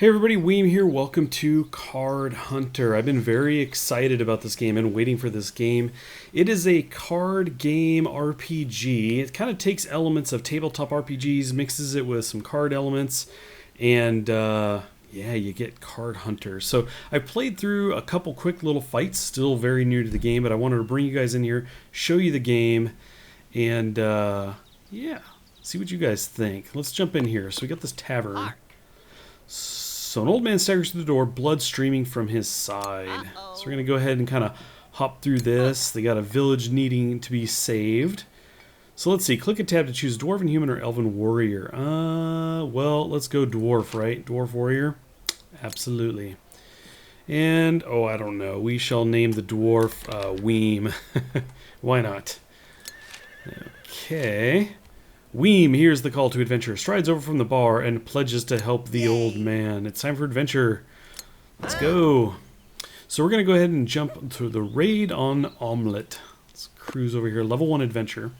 Hey everybody, Weem here. Welcome to Card Hunter. I've been very excited about this game and waiting for this game. It is a card game RPG. It kind of takes elements of tabletop RPGs, mixes it with some card elements, and yeah, you get Card Hunter. So I played through a couple quick little fights, still very new to the game, but I wanted to bring you guys in here, show you the game, and yeah, see what you guys think. Let's jump in here. So we got this tavern. So an old man staggers through the door, blood streaming from his side. So we're going to go ahead and kind of hop through this. They got a village needing to be saved. So let's see. Click a tab to choose dwarven, human, or elven warrior. Well, let's go dwarf, right? Dwarf warrior? Absolutely. And, oh, I don't know. We shall name the dwarf Weem. Why not? Okay. Weem hears the call to adventure, strides over from the bar, and pledges to help the old man. It's time for adventure. Let's go. So we're going to go ahead and jump to the raid on Omelette. Let's cruise over here. Level 1 adventure.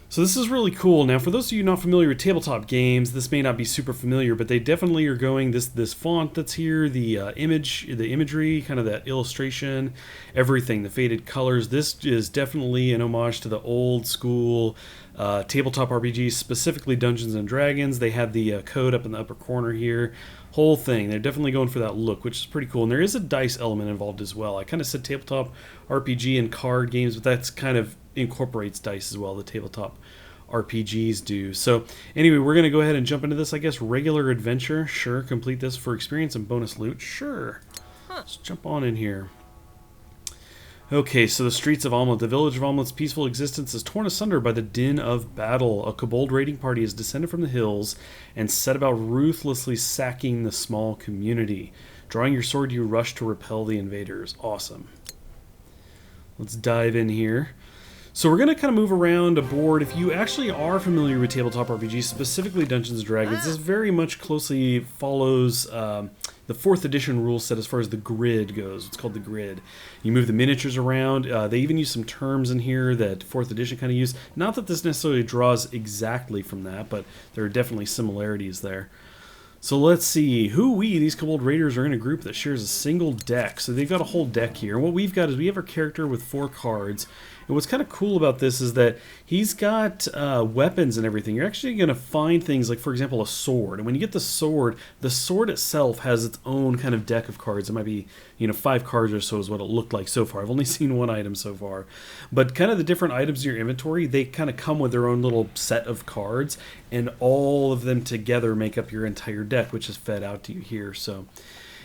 So this is really cool. Now, for those of you not familiar with tabletop games, this may not be super familiar, but they definitely are going this font that's here, the imagery, kind of that illustration, everything, the faded colors. This is definitely an homage to the old school tabletop RPGs, specifically Dungeons and Dragons. They have the code up in the upper corner here. Whole thing. They're definitely going for that look, which is pretty cool. And there is a dice element involved as well. I kind of said tabletop RPG and card games, but that's kind of incorporates dice as well, the tabletop RPGs do. So anyway, we're going to go ahead and jump into this, I guess. Regular adventure, sure. Complete this for experience and bonus loot, sure. Let's jump on in here. Okay, so the streets of Omelette. The village of Omelette's peaceful existence is torn asunder by the din of battle. A kobold raiding party has descended from the hills and set about ruthlessly sacking the small community. Drawing your sword, you rush to repel the invaders. Awesome. Let's dive in here. So we're going to kind of move around a board. If you actually are familiar with tabletop RPGs, specifically Dungeons & Dragons, this very much closely follows the 4th edition rule set as far as the grid goes. It's called the grid. You move the miniatures around. They even use some terms in here that 4th edition kind of use. Not that this necessarily draws exactly from that, but there are definitely similarities there. So let's see. These Kobold Raiders are in a group that shares a single deck. So they've got a whole deck here. And what we've got is we have our character with 4 cards. And what's kind of cool about this is that he's got weapons and everything. You're actually going to find things like, for example, a sword. And when you get the sword itself has its own kind of deck of cards. It might be, 5 cards or so is what it looked like so far. I've only seen one item so far. But kind of the different items in your inventory, they kind of come with their own little set of cards. And all of them together make up your entire deck, which is fed out to you here. So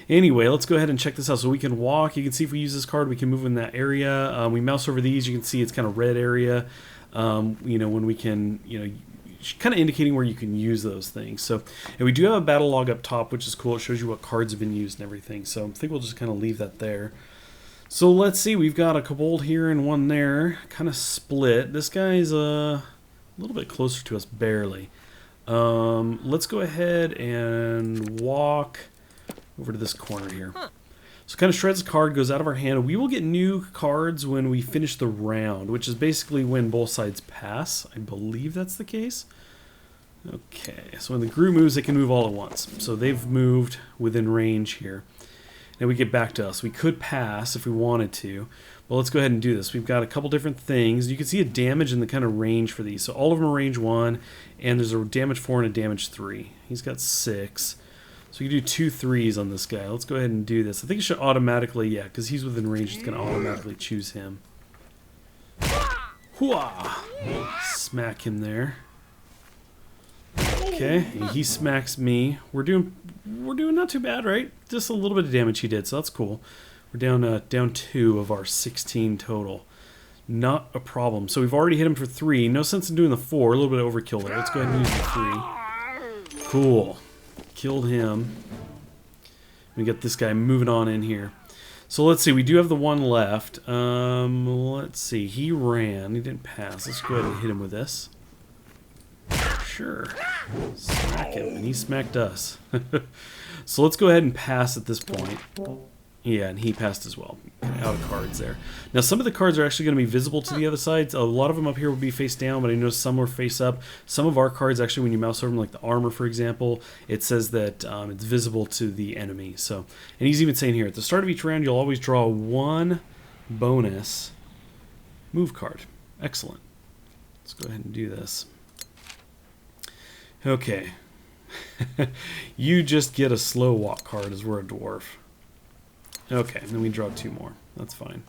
anyway, let's go ahead and check this out. So we can walk. You can see if we use this card, we can move in that area. We mouse over these. You can see it's kind of red area. When we can, kind of indicating where you can use those things. So, and we do have a battle log up top, which is cool. It shows you what cards have been used and everything. So I think we'll just kind of leave that there. So let's see. We've got a kobold here and one there, kind of split. This guy's a little bit closer to us, barely. Let's go ahead and walk over to this corner here. So kind of shreds a card, goes out of our hand. We will get new cards when we finish the round, which is basically when both sides pass. I believe that's the case. Okay, so when the group moves, they can move all at once. So they've moved within range here. And we get back to us. We could pass if we wanted to. Well, let's go ahead and do this. We've got a couple different things. You can see a damage and the kind of range for these. So all of them are range 1, and there's a damage 4 and a damage 3. He's got 6. So you can do 2 3s on this guy. Let's go ahead and do this. I think it should automatically, yeah, because he's within range, it's going to automatically choose him. Hooah! Smack him there. Okay, he smacks me. We're doing not too bad, right? Just a little bit of damage he did, so that's cool. We're down 2 of our 16 total. Not a problem. So we've already hit him for 3. No sense in doing the 4. A little bit of overkill there. Let's go ahead and use the 3. Cool. Killed him. We got this guy moving on in here. So let's see. We do have the one left. Let's see. He ran. He didn't pass. Let's go ahead and hit him with this. Sure. Smack him. And he smacked us. So let's go ahead and pass at this point. Yeah, and he passed as well. Out of cards there. Now, some of the cards are actually going to be visible to the other sides. A lot of them up here will be face down, but I know some are face up. Some of our cards, actually, when you mouse over them, like the armor, for example, it says that it's visible to the enemy. So, and he's even saying here, at the start of each round, you'll always draw one bonus move card. Excellent. Let's go ahead and do this. Okay. You just get a slow walk card as we're a dwarf. Okay, and then we draw 2 more. That's fine.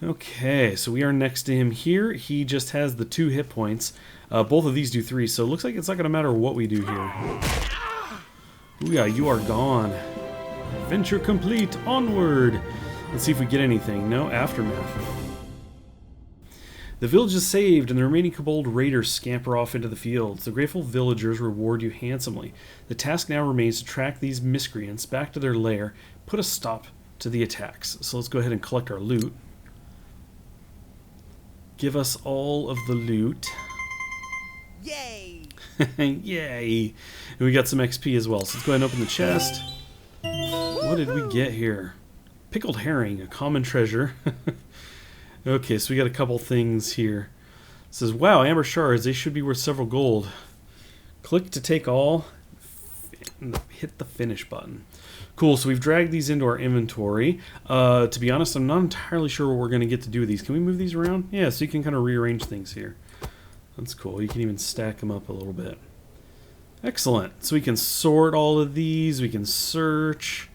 Okay, so we are next to him here. He just has the 2 hit points. Both of these do 3, so it looks like it's not going to matter what we do here. Ooh-yeah, you are gone. Adventure complete. Onward. Let's see if we get anything. No, aftermath. The village is saved, and the remaining kobold raiders scamper off into the fields. The grateful villagers reward you handsomely. The task now remains to track these miscreants back to their lair, put a stop to the attacks. So let's go ahead and collect our loot. Give us all of the loot. Yay! Yay! And we got some XP as well. So let's go ahead and open the chest. What did we get here? Pickled herring, a common treasure. Okay, so we got a couple things here. It says, wow, amber shards, they should be worth several gold. Click to take all, and hit the finish button. Cool, so we've dragged these into our inventory. To be honest, I'm not entirely sure what we're going to get to do with these. Can we move these around? Yeah, so you can kind of rearrange things here. That's cool. You can even stack them up a little bit. Excellent. So we can sort all of these. We can search.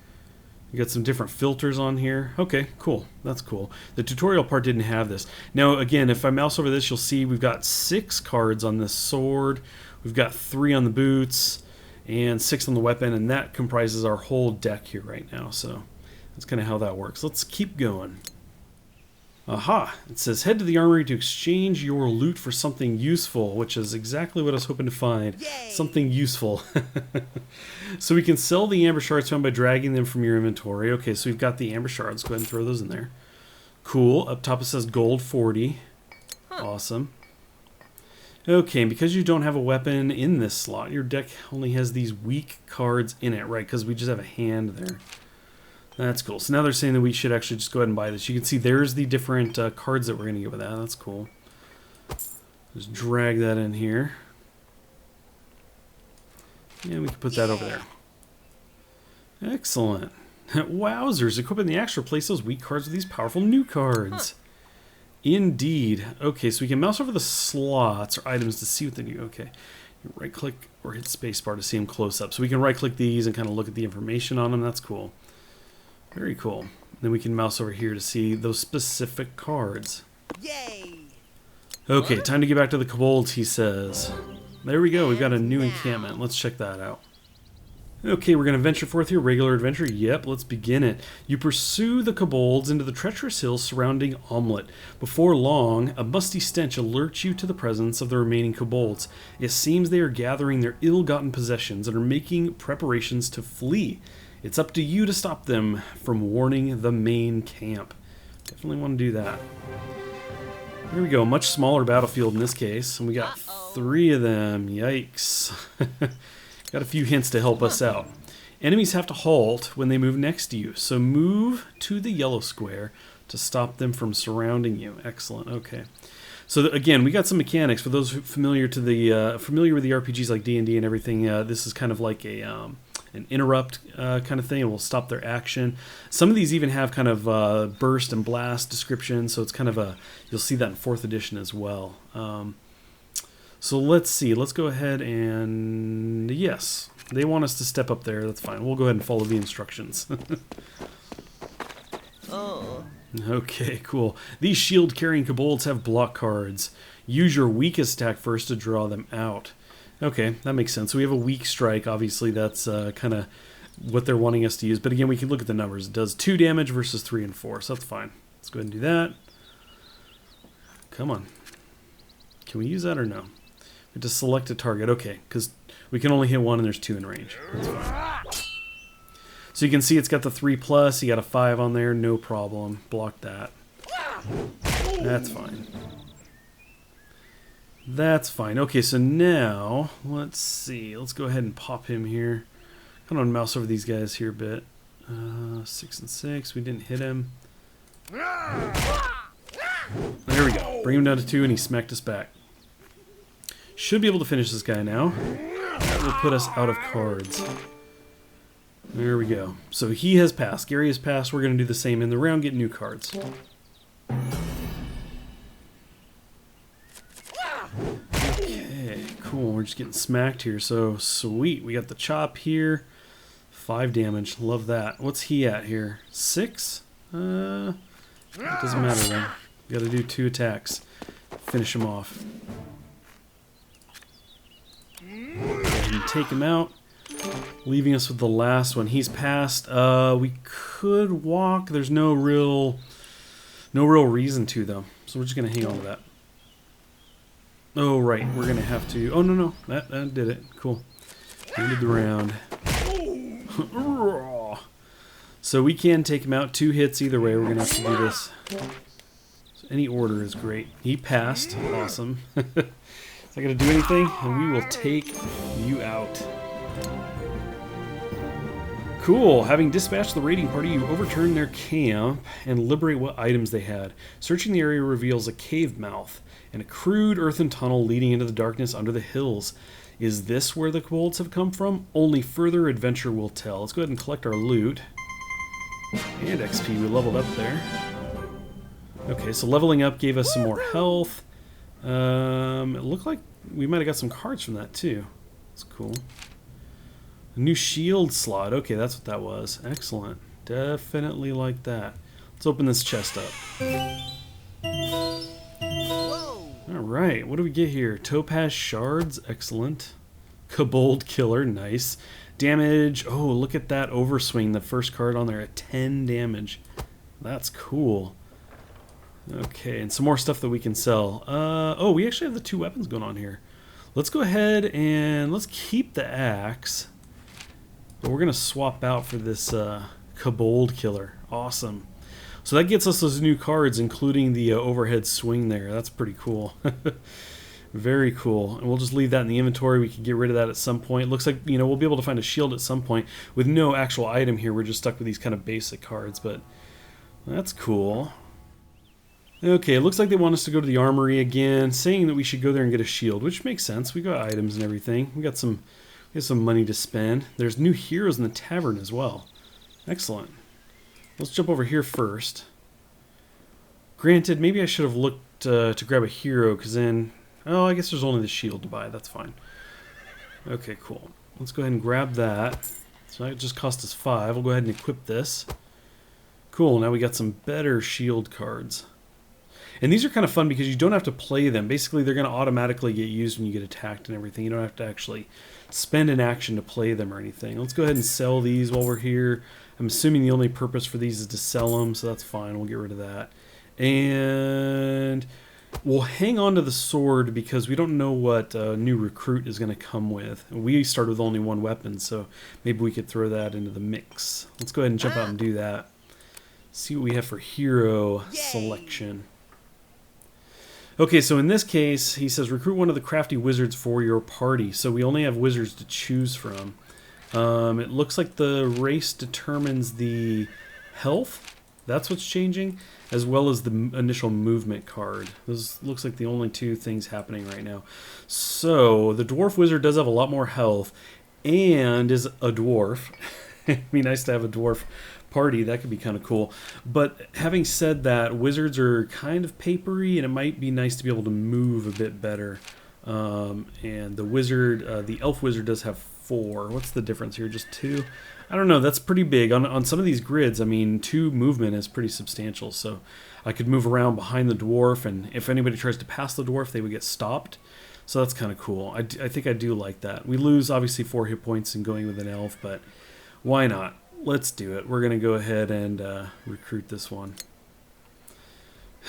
We got some different filters on here. Okay, cool. That's cool. The tutorial part didn't have this. Now, again, if I mouse over this, you'll see we've got 6 cards on this sword. We've got 3 on the boots and 6 on the weapon, and that comprises our whole deck here right now. So that's kind of how that works. Let's keep going. Aha! It says, head to the armory to exchange your loot for something useful, which is exactly what I was hoping to find. Yay! Something useful. So we can sell the amber shards found by dragging them from your inventory. Okay, so we've got the amber shards. Go ahead and throw those in there. Cool. Up top it says gold 40. Awesome. Okay, and because you don't have a weapon in this slot, your deck only has these weak cards in it, right? Because we just have a hand there. That's cool. So now they're saying that we should actually just go ahead and buy this. You can see there's the different cards that we're going to get with that. That's cool. Just drag that in here. And we can put that over there. Excellent. Wowzers. Equipping the axe, replace those weak cards with these powerful new cards. Indeed. Okay, so we can mouse over the slots or items to see what they do. Okay. Right click or hit spacebar to see them close up. So we can right click these and kind of look at the information on them. That's cool. Very cool. Then we can mouse over here to see those specific cards. Yay! Okay, time to get back to the kobolds, he says. There we go. We've got a new encampment. Let's check that out. Okay, we're going to venture forth here. Regular adventure. Yep, let's begin it. You pursue the kobolds into the treacherous hills surrounding Omelette. Before long, a musty stench alerts you to the presence of the remaining kobolds. It seems they are gathering their ill-gotten possessions and are making preparations to flee. It's up to you to stop them from warning the main camp. Definitely want to do that. Here we go. Much smaller battlefield in this case. And we got 3 of them. Yikes. Got a few hints to help us out. Enemies have to halt when they move next to you. So move to the yellow square to stop them from surrounding you. Excellent. Okay. So again, we got some mechanics for those familiar to the familiar with the RPGs like D&D and everything. This is kind of like a an interrupt kind of thing, and will stop their action. Some of these even have kind of burst and blast descriptions, so it's kind of a, you'll see that in 4th edition as well. So let's see. Let's go ahead and yes, they want us to step up there. That's fine. We'll go ahead and follow the instructions. Oh. Okay, cool. These shield-carrying kobolds have block cards. Use your weakest attack first to draw them out. Okay, that makes sense. So we have a weak strike. Obviously, that's kind of what they're wanting us to use. But again, we can look at the numbers. It does 2 damage versus 3 and 4, so that's fine. Let's go ahead and do that. Come on. Can we use that or no? We have to select a target. Okay, because we can only hit 1 and there's 2 in range. That's fine. So you can see it's got the 3+, you got a 5 on there, no problem. Block that. That's fine. That's fine. Okay, so now, let's see. Let's go ahead and pop him here. Come on, mouse over these guys here a bit. 6 and 6. We didn't hit him. There we go. Bring him down to 2, and he smacked us back. Should be able to finish this guy now. That will put us out of cards. There we go. So he has passed. Gary has passed. We're going to do the same in the round, get new cards. Okay, cool. We're just getting smacked here. So sweet. We got the chop here. 5 damage. Love that. What's he at here? 6? It doesn't matter then. Got to do 2 attacks. Finish him off. And take him out. Leaving us with the last one. He's passed. We could walk. There's no real reason to though. So we're just gonna hang on to that. Oh right, we're gonna have to. Oh no, that did it. Cool. Ended the round. So we can take him out. 2 hits either way. We're gonna have to do this. So any order is great. He passed. Awesome. Is that gonna do anything? And we will take you out. Cool. Having dispatched the raiding party, you overturn their camp and liberate what items they had. Searching the area reveals a cave mouth and a crude earthen tunnel leading into the darkness under the hills. Is this where the kobolds have come from? Only further adventure will tell. Let's go ahead and collect our loot. And XP. We leveled up there. Okay, so leveling up gave us some more health. It looked like we might have got some cards from that too. That's cool. A new shield slot. Okay, that's what that was. Excellent. Definitely like that. Let's open this chest up. Alright, what do we get here? Topaz shards. Excellent. Kobold killer. Nice. Damage. Oh, look at that overswing. The first card on there at 10 damage. That's cool. Okay, and some more stuff that we can sell. Oh, we actually have the 2 weapons going on here. Let's go ahead and let's keep the axe. But we're going to swap out for this Kobold Killer. Awesome. So that gets us those new cards, including the overhead swing there. That's pretty cool. Very cool. And we'll just leave that in the inventory. We can get rid of that at some point. Looks like, you know, we'll be able to find a shield at some point. With no actual item here, we're just stuck with these kind of basic cards. But that's cool. Okay, it looks like they want us to go to the armory again, saying that we should go there and get a shield, which makes sense. We got items and everything. We got some money to spend. There's new heroes in the tavern as well. Excellent. Let's jump over here first. Granted, maybe I should have looked to grab a hero, because then... Oh, I guess there's only the shield to buy. That's fine. Okay, cool. Let's go ahead and grab that. So that just cost us 5. We'll go ahead and equip this. Cool, now we got some better shield cards. And these are kind of fun because you don't have to play them. Basically, they're going to automatically get used when you get attacked and everything. You don't have to actually spend an action to play them or anything. Let's go ahead and sell these while we're here. I'm assuming the only purpose for these is to sell them, so that's fine. We'll get rid of that. And we'll hang on to the sword because we don't know what new recruit is going to come with. We started with only 1 weapon, so maybe we could throw that into the mix. Let's go ahead and jump out and do that. See what we have for hero selection. Okay, so in this case, he says, recruit one of the crafty wizards for your party. So we only have wizards to choose from. It looks like the race determines the health. That's what's changing, as well as the initial movement card. This looks like the only 2 things happening right now. So the dwarf wizard does have a lot more health and is a dwarf. It'd be nice to have a dwarf party. That could be kind of cool. But having said that, wizards are kind of papery, and it might be nice to be able to move a bit better. And the wizard, the elf wizard does have 4. What's the difference here? Just 2? I don't know. That's pretty big. On some of these grids, I mean, 2 movement is pretty substantial. So I could move around behind the dwarf, and if anybody tries to pass the dwarf, they would get stopped. So that's kind of cool. I think I do like that. We lose, obviously, 4 hit points in going with an elf, but why not? Let's do it. We're going to go ahead and recruit this one.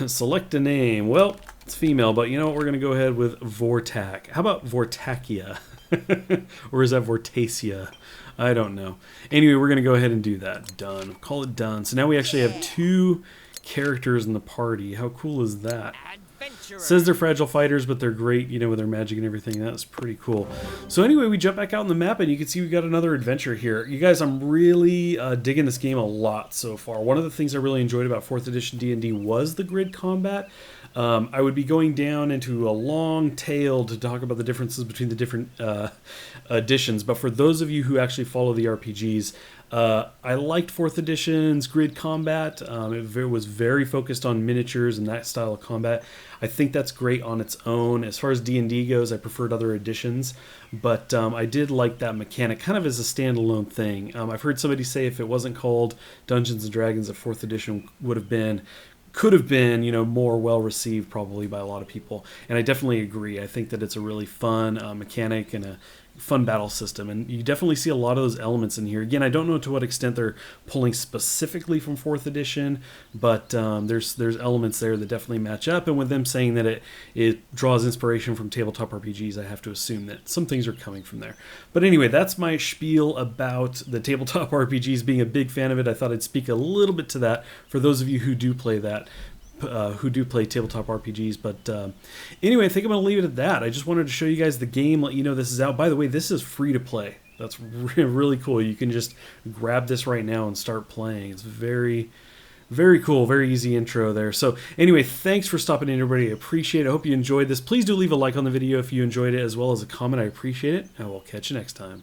Select a name. Well, it's female, but you know what? We're going to go ahead with Vortak. How about Vortakia? Or is that Vortasia? I don't know. Anyway, we're going to go ahead and do that. Done. Call it done. So now we actually have 2 characters in the party. How cool is that? adventurer. Says they're fragile fighters, but they're great, you know, with their magic and everything. That's pretty cool. So anyway, we jump back out on the map, and you can see we got another adventure here. You guys, I'm really digging this game a lot so far. One of the things I really enjoyed about 4th edition D&D was the grid combat. I would be going down into a long tail to talk about the differences between the different editions, but for those of you who actually follow the RPGs, I liked 4th edition's grid combat. It was very focused on miniatures and that style of combat. I think that's great on its own. As far as D&D goes, I preferred other editions, but I did like that mechanic kind of as a standalone thing. I've heard somebody say if it wasn't called Dungeons & Dragons, that 4th edition could have been, you know, more well received probably by a lot of people, and I definitely agree. I think that it's a really fun mechanic and a fun battle system, and you definitely see a lot of those elements in here. Again, I don't know to what extent they're pulling specifically from 4th edition, but there's elements there that definitely match up, and with them saying that it draws inspiration from tabletop RPGs, I have to assume that some things are coming from there. But anyway, that's my spiel about the tabletop RPGs, being a big fan of it. I thought I'd speak a little bit to that for those of you who do play that. Who do play tabletop RPGs. But anyway, I think I'm going to leave it at that. I just wanted to show you guys the game, let you know this is out. By the way, this is free to play. That's really cool. You can just grab this right now and start playing. It's very, very cool. Very easy intro there. So anyway, thanks for stopping in, everybody. I appreciate it. I hope you enjoyed this. Please do leave a like on the video if you enjoyed it, as well as a comment. I appreciate it. And we'll catch you next time.